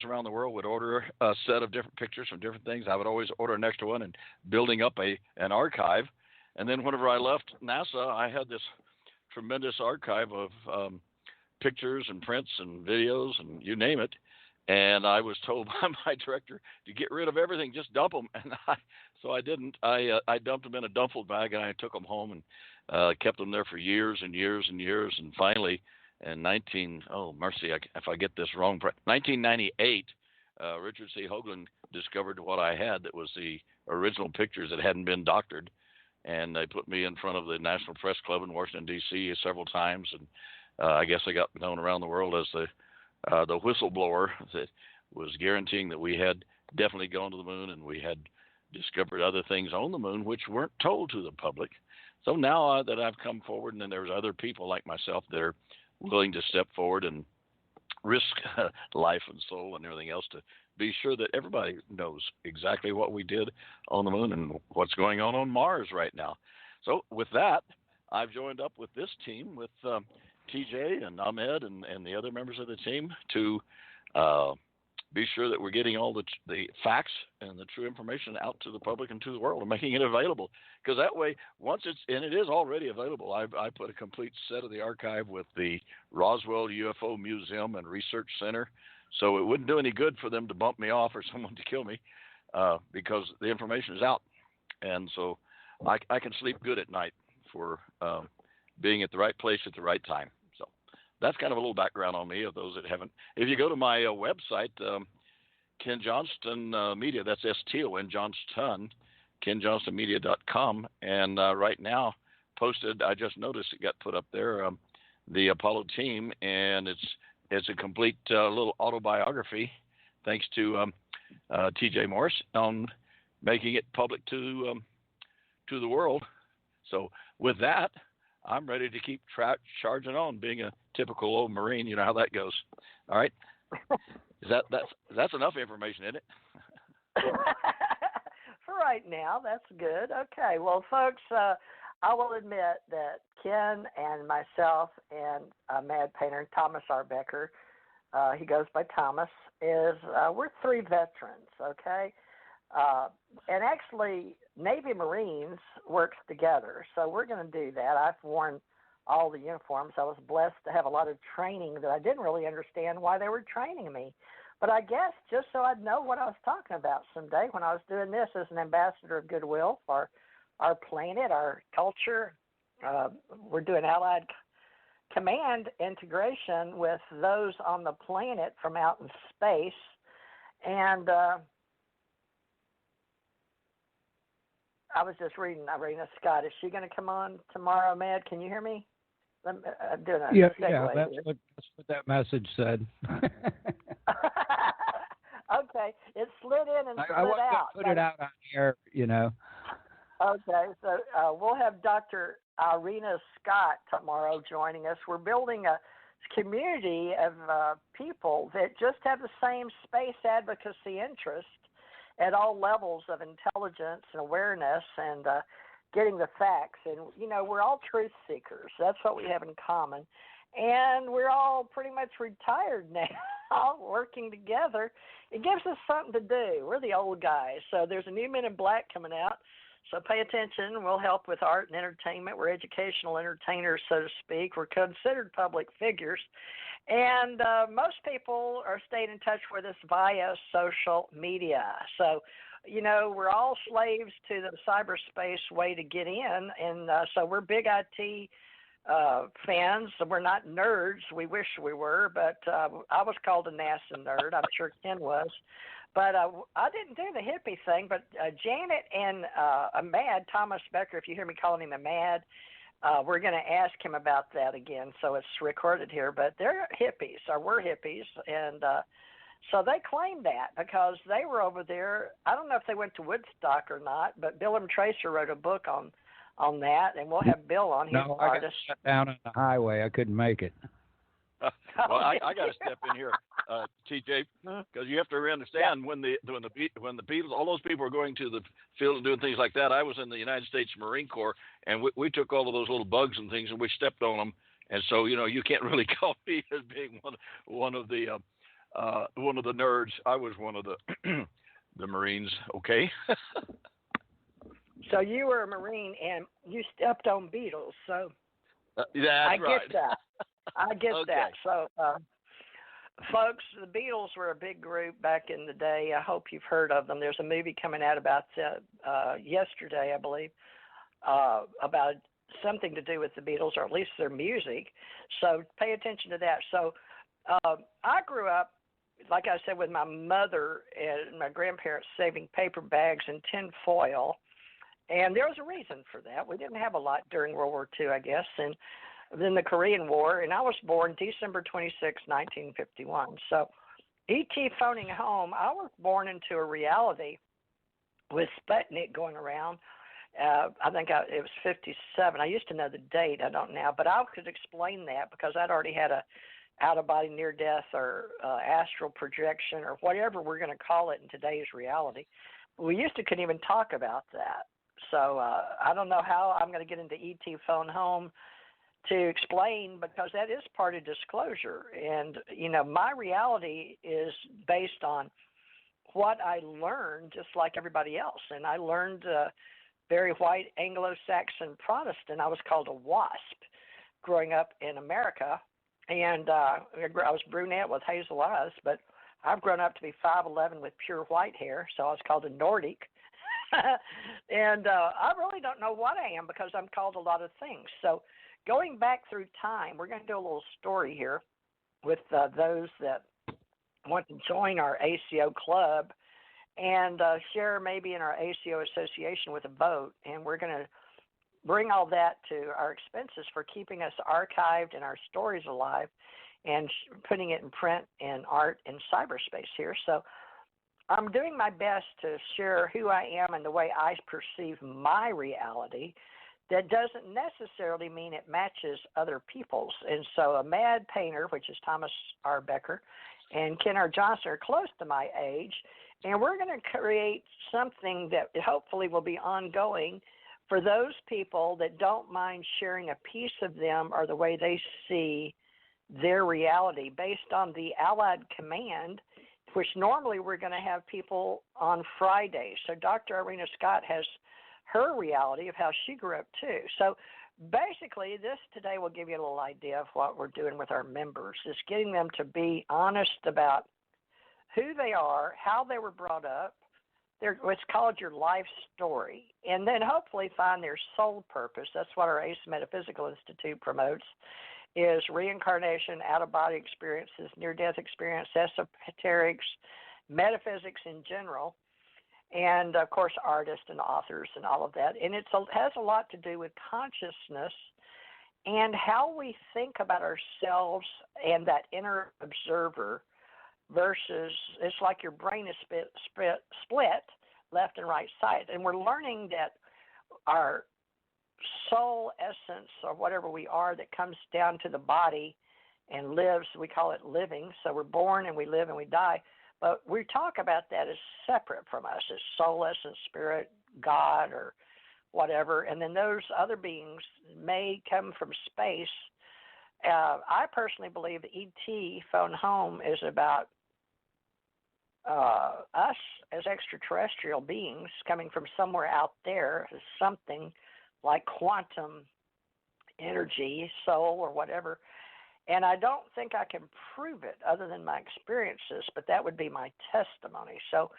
around the world would order a set of different pictures from different things. I would always order an extra one and building up an archive. And then whenever I left NASA, I had this tremendous archive of pictures and prints and videos and you name it. And I was told by my director to get rid of everything, just dump them. And so I didn't. I dumped them in a duffel bag and I took them home and kept them there for years and years and years. And finally, in if I get this wrong, 1998, Richard C. Hoagland discovered what I had that was the original pictures that hadn't been doctored. And they put me in front of the National Press Club in Washington, D.C. several times. And I guess I got known around the world as the whistleblower that was guaranteeing that we had definitely gone to the moon and we had discovered other things on the moon which weren't told to the public. So now that I've come forward, and then there's other people like myself that are willing to step forward and risk life and soul and everything else to be sure that everybody knows exactly what we did on the moon and what's going on Mars right now. So with that, I've joined up with this team with TJ and Ahmed and the other members of the team to be sure that we're getting all the facts and the true information out to the public and to the world and making it available. Because that way, it is already available. I put a complete set of the archive with the Roswell UFO Museum and Research Center. So it wouldn't do any good for them to bump me off or someone to kill me because the information is out. And so I can sleep good at night for being at the right place at the right time. So that's kind of a little background on me of those that haven't. If you go to my website, Ken Johnston Media, that's STON Johnston, KenJohnstonMedia.com, and right now posted, I just noticed it got put up there, the Apollo team, and it's a complete little autobiography, thanks to T.J. Morris on making it public to the world. So with that, I'm ready to keep charging on, being a typical old Marine. You know how that goes. All right. That's enough information, isn't it? For right now, that's good. Okay. Well, folks, I will admit that Ken and myself and Mad Painter Thomas R. Becker, he goes by Thomas, we're three veterans, okay? And actually, Navy Marines works together, so we're going to do that. I've worn all the uniforms. I was blessed to have a lot of training that I didn't really understand why they were training me. But I guess just so I'd know what I was talking about someday when I was doing this as an ambassador of goodwill for our planet, our culture. We're doing Allied command integration with those on the planet from out in space. And I was just reading Irina Scott. Is she going to come on tomorrow, Mad? Can you hear me? I'm doing a segue that's what that message said. Okay, it slid in and slid I want out. to put it out on air, Okay, so we'll have Dr. Irina Scott tomorrow joining us. We're building a community of people that just have the same space advocacy interest at all levels of intelligence and awareness and getting the facts. And, we're all truth seekers. That's what we have in common. And we're all pretty much retired now, working together. It gives us something to do. We're the old guys. So there's a new Men in Black coming out. So pay attention. We'll help with art and entertainment. We're educational entertainers, so to speak. We're considered public figures. And most people are staying in touch with us via social media. So, we're all slaves to the cyberspace way to get in. And so we're big IT fans. We're not nerds. We wish we were, but I was called a NASA nerd. I'm sure Ken was. But I didn't do the hippie thing. But Janet and Mad, Thomas Becker, if you hear me calling him a Mad, we're going to ask him about that again, so it's recorded here. But they're hippies, or we're hippies, and so they claim that because they were over there. I don't know if they went to Woodstock or not, but Bill and Tracer wrote a book on that, and we'll have Bill on. He's an artist. I got shut down on the highway. I couldn't make it. Well, I got to step in here, TJ, because you have to understand when the people, all those people were going to the field and doing things like that. I was in the United States Marine Corps, and we took all of those little bugs and things, and we stepped on them. And so, you can't really call me as being one of the one of the nerds. I was one of the the Marines. Okay. So you were a Marine and you stepped on beetles. So That's I right. get that. I get Okay. that. So, folks, the Beatles were a big group back in the day. I hope you've heard of them. There's a movie coming out about yesterday, I believe, about something to do with the Beatles, or at least their music. So pay attention to that. So I grew up, like I said, with my mother and my grandparents saving paper bags and tin foil. And there was a reason for that. We didn't have a lot during World War II, I guess, and then the Korean War. And I was born December 26, 1951. So E.T. phoning home, I was born into a reality with Sputnik going around. I think it was 57. I used to know the date. I don't now. But I could explain that because I'd already had a out-of-body near-death or astral projection or whatever we're going to call it in today's reality. We used to couldn't even talk about that. So I don't know how I'm going to get into E.T. phone home to explain, because that is part of disclosure. And, you know, my reality is based on what I learned, just like everybody else. And I learned very white Anglo-Saxon Protestant. I was called a WASP growing up in America. And I was brunette with hazel eyes, but I've grown up to be 5'11" with pure white hair, so I was called a Nordic. And I really don't know what I am, because I'm called a lot of things. So going back through time, we're going to do a little story here with those that want to join our ACO Club and share maybe in our ACO association with a vote. And we're going to bring all that to our expenses for keeping us archived and our stories alive and putting it in print and art and cyberspace here. So I'm doing my best to share who I am and the way I perceive my reality. That doesn't necessarily mean it matches other people's. And so a mad painter, which is Thomas R. Becker, and Ken R. Johnson are close to my age, and we're going to create something that hopefully will be ongoing for those people that don't mind sharing a piece of them or the way they see their reality based on the Allied Command, which normally we're going to have people on Fridays. So Dr. Irena Scott has her reality of how she grew up too. So basically this today will give you a little idea of what we're doing with our members, is getting them to be honest about who they are, how they were brought up, what's called your life story, and then hopefully find their soul purpose. That's what our ACE Metaphysical Institute promotes, is reincarnation, out-of-body experiences, near-death experience, esoterics, metaphysics in general, and, of course, artists and authors and all of that. And it has a lot to do with consciousness and how we think about ourselves and that inner observer versus it's like your brain is split left and right side. And we're learning that our soul essence or whatever we are that comes down to the body and lives, we call it living. So we're born and we live and we die. But we talk about that as separate from us, as soul essence, spirit, God, or whatever. And then those other beings may come from space. I personally believe the ET phone home is about us as extraterrestrial beings coming from somewhere out there, as something like quantum energy, soul, or whatever. And I don't think I can prove it other than my experiences, but that would be my testimony. So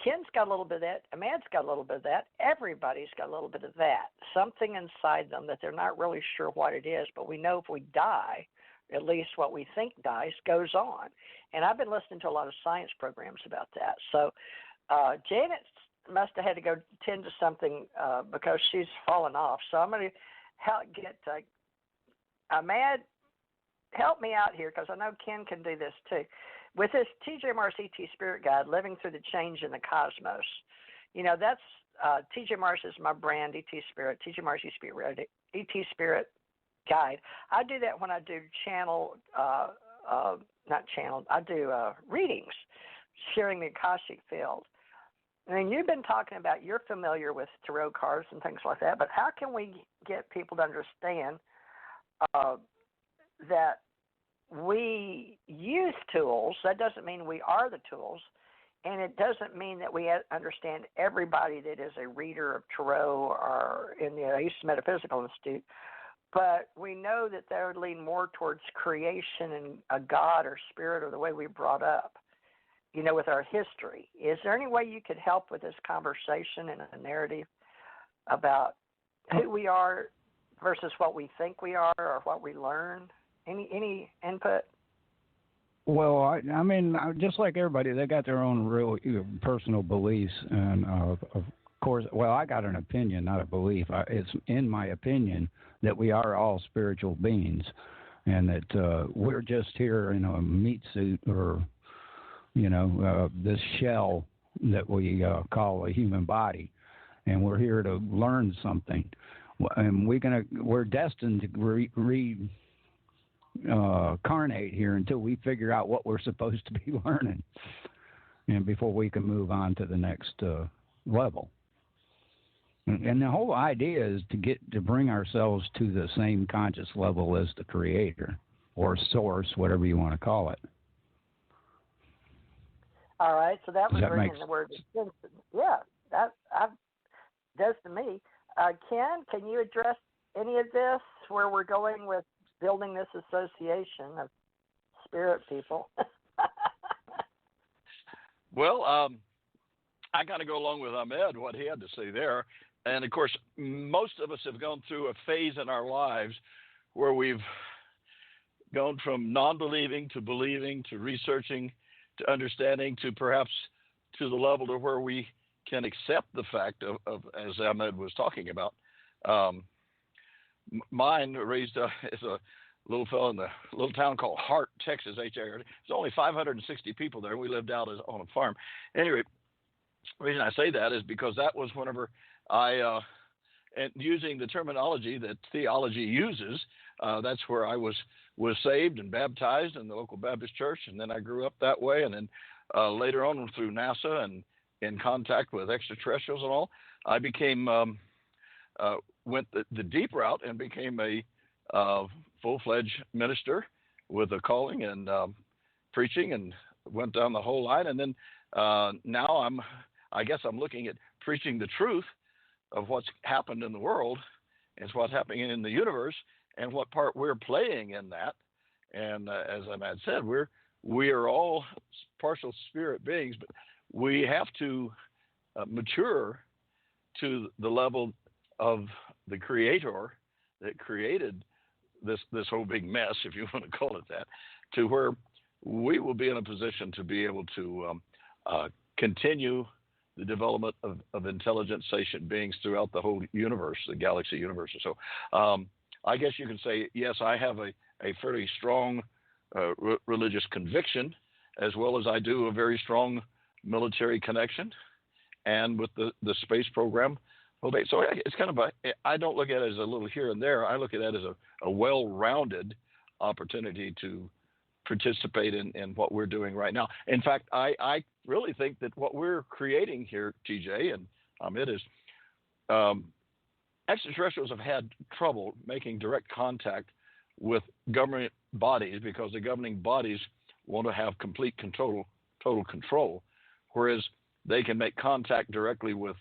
Ken's got a little bit of that. Amad's got a little bit of that. Everybody's got a little bit of that. Something inside them that they're not really sure what it is, but we know if we die, at least what we think dies, goes on. And I've been listening to a lot of science programs about that. So Janet must have had to go tend to something because she's fallen off. So I'm going to get Ahmad, help me out here, because I know Ken can do this too. With this TJ Morris ET Spirit Guide, Living Through the Change in the Cosmos, you know, that's TJ Morris is my brand, ET Spirit, TJ Morris ET Spirit Guide. I do that when I do I do readings, sharing the Akashic field. I mean, you've been talking about, you're familiar with tarot cards and things like that, but how can we get people to understand that we use tools. That doesn't mean we are the tools. And it doesn't mean that we understand everybody that is a reader of tarot or in the Metaphysical Institute. But we know that they would lean more towards creation and a God or spirit or the way we brought up, with our history. Is there any way you could help with this conversation and a narrative about who we are versus what we think we are or what we learn? Any input? Well, I mean, just like everybody, they got their own real personal beliefs, and of course, well, I got an opinion, not a belief. It's in my opinion that we are all spiritual beings, and that we're just here in a meat suit or, this shell that we call a human body, and we're here to learn something, and we're destined to reincarnate here until we figure out what we're supposed to be learning, and before we can move on to the next level. And the whole idea is to bring ourselves to the same conscious level as the Creator or Source, whatever you want to call it. All right, so that was bringing the word distinction. Yeah, that does to me. Ken, can you address any of this, where we're going with building this association of spirit people? Well, I kind of go along with Ahmed, what he had to say there. And, of course, most of us have gone through a phase in our lives where we've gone from non-believing to believing to researching to understanding to perhaps to the level to where we can accept the fact of as Ahmed was talking about. Mine raised as a little fellow in the little town called Hart, Texas, H-A-R-T. There's only 560 people there. We lived out on a farm. Anyway, the reason I say that is because that was whenever and using the terminology that theology uses, that's where I was saved and baptized in the local Baptist church, and then I grew up that way, and then later on through NASA and in contact with extraterrestrials and all, I became went the deep route and became a full-fledged minister with a calling and preaching, and went down the whole line, and then now I guess I'm looking at preaching the truth of what's happened in the world and what's happening in the universe and what part we're playing in that. And as Ahmad said, we are all partial spirit beings, but we have to mature to the level of the Creator that created this whole big mess, if you want to call it that, to where we will be in a position to be able to continue the development of intelligent sentient beings throughout the whole universe, the galaxy universe. So I guess you can say, yes, I have a fairly strong religious conviction, as well as I do a very strong military connection, and with the space program. So it's kind of I don't look at it as a little here and there. I look at that as a well-rounded opportunity to participate in what we're doing right now. In fact, I really think that what we're creating here, TJ and Ahmed, is extraterrestrials have had trouble making direct contact with government bodies because the governing bodies want to have complete total control, whereas they can make contact directly with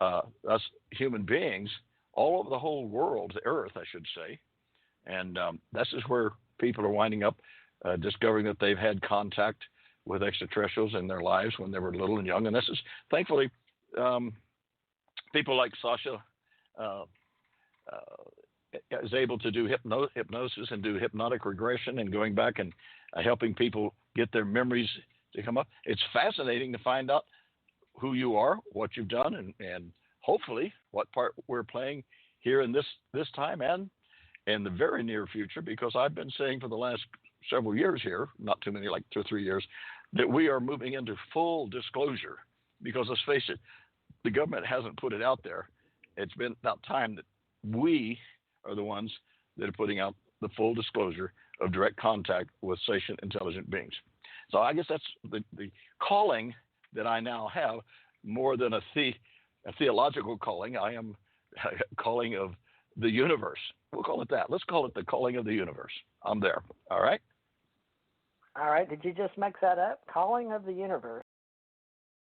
us human beings all over the whole world, the Earth, I should say. And this is where people are winding up discovering that they've had contact with extraterrestrials in their lives when they were little and young. And this is, thankfully, people like Sasha is able to do hypnosis and do hypnotic regression and going back and helping people get their memories to come up. It's fascinating to find out who you are, what you've done, and hopefully what part we're playing here in this time and in the very near future, because I've been saying for the last several years here, not too many, like 2 or 3 years, that we are moving into full disclosure, because let's face it, the government hasn't put it out there. It's been about time that we are the ones that are putting out the full disclosure of direct contact with sentient intelligent beings. So I guess that's the calling that I now have, more than a theological calling. I am a calling of the universe. We'll call it that. Let's call it the calling of the universe. I'm there. All right? All right. Did you just make that up? Calling of the universe.